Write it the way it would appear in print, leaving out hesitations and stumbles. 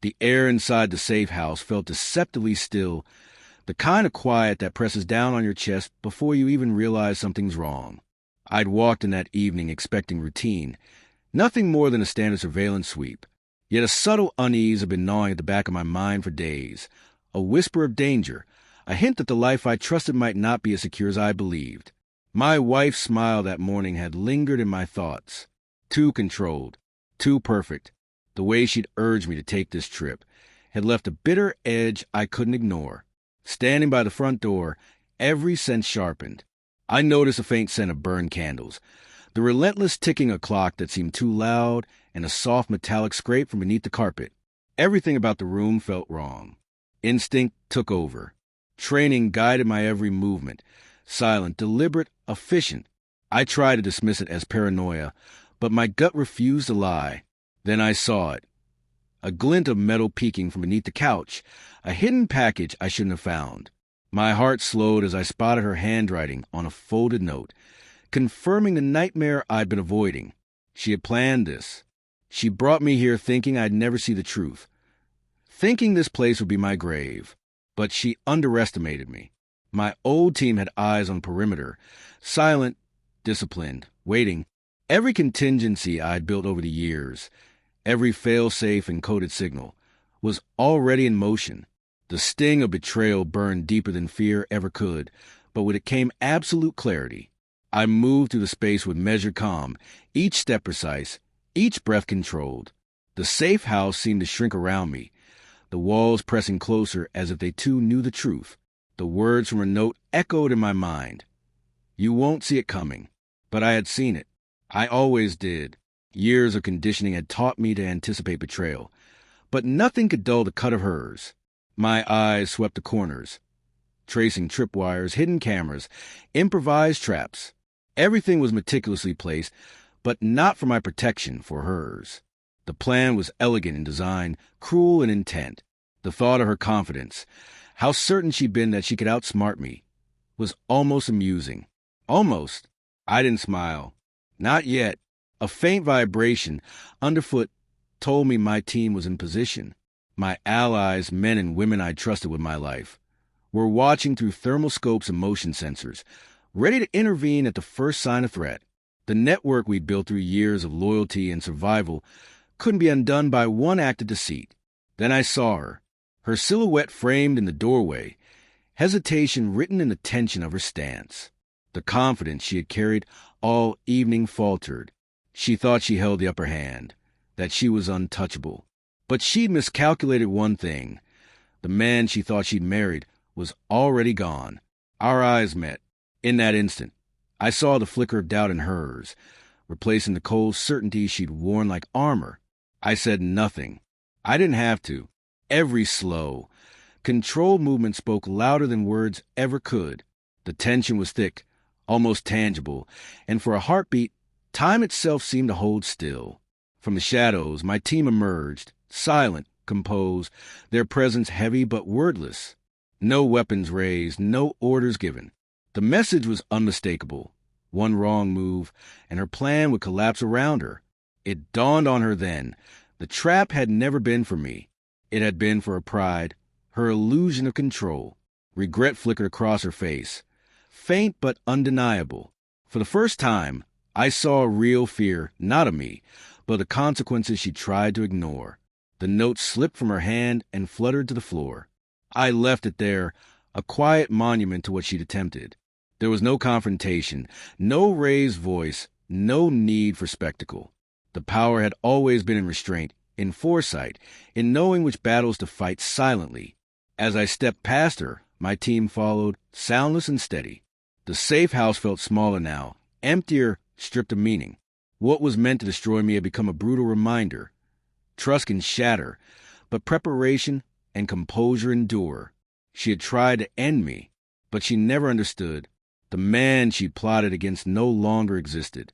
The air inside the safe house felt deceptively still, the kind of quiet that presses down on your chest before you even realize something's wrong. I'd walked in that evening expecting routine, nothing more than a standard surveillance sweep. Yet a subtle unease had been gnawing at the back of my mind for days, a whisper of danger, a hint that the life I trusted might not be as secure as I believed. My wife's smile that morning had lingered in my thoughts. Too controlled, too perfect. The way she'd urged me to take this trip had left a bitter edge I couldn't ignore. Standing by the front door, every sense sharpened. I noticed a faint scent of burned candles, the relentless ticking of a clock that seemed too loud, and a soft metallic scrape from beneath the carpet. Everything about the room felt wrong. Instinct took over. Training guided my every movement. Silent, deliberate, efficient. I tried to dismiss it as paranoia, but my gut refused to lie. Then I saw it. A glint of metal peeking from beneath the couch, a hidden package I shouldn't have found. My heart slowed as I spotted her handwriting on a folded note, confirming the nightmare I'd been avoiding. She had planned this. She brought me here thinking I'd never see the truth, thinking this place would be my grave. But she underestimated me. My old team had eyes on perimeter, silent, disciplined, waiting. Every contingency I'd built over the years, every fail-safe and coded signal, was already in motion. The sting of betrayal burned deeper than fear ever could, but when it came absolute clarity, I moved through the space with measured calm, each step precise, each breath controlled. The safe house seemed to shrink around me, the walls pressing closer as if they too knew the truth. The words from her note echoed in my mind. You won't see it coming. But I had seen it. I always did. Years of conditioning had taught me to anticipate betrayal. But nothing could dull the cut of hers. My eyes swept the corners, tracing tripwires, hidden cameras, improvised traps. Everything was meticulously placed, but not for my protection, for hers. The plan was elegant in design, cruel in intent. The thought of her confidence, how certain she'd been that she could outsmart me, was almost amusing. Almost. I didn't smile. Not yet. A faint vibration underfoot told me my team was in position. My allies, men and women I trusted with my life, were watching through thermal scopes and motion sensors, ready to intervene at the first sign of threat. The network we'd built through years of loyalty and survival couldn't be undone by one act of deceit. Then I saw her silhouette framed in the doorway, hesitation written in the tension of her stance. The confidence she had carried all evening faltered. She thought she held the upper hand, that she was untouchable. But she'd miscalculated one thing. The man she thought she'd married was already gone. Our eyes met. In that instant, I saw the flicker of doubt in hers, replacing the cold certainty she'd worn like armor. I said nothing. I didn't have to. Every slow, controlled movement spoke louder than words ever could. The tension was thick, almost tangible, and for a heartbeat, time itself seemed to hold still. From the shadows, my team emerged, silent, composed, their presence heavy but wordless. No weapons raised, no orders given. The message was unmistakable. One wrong move, and her plan would collapse around her. It dawned on her then. The trap had never been for me. It had been for her pride, her illusion of control. Regret flickered across her face, faint but undeniable. For the first time, I saw a real fear, not of me, but the consequences she tried to ignore. The note slipped from her hand and fluttered to the floor. I left it there, a quiet monument to what she'd attempted. There was no confrontation, no raised voice, no need for spectacle. The power had always been in restraint, in foresight, in knowing which battles to fight silently. As I stepped past her, my team followed, soundless and steady. The safe house felt smaller now, emptier, stripped of meaning. What was meant to destroy me had become a brutal reminder. Trust can shatter, but preparation and composure endure. She had tried to end me, but she never understood. The man she plotted against no longer existed.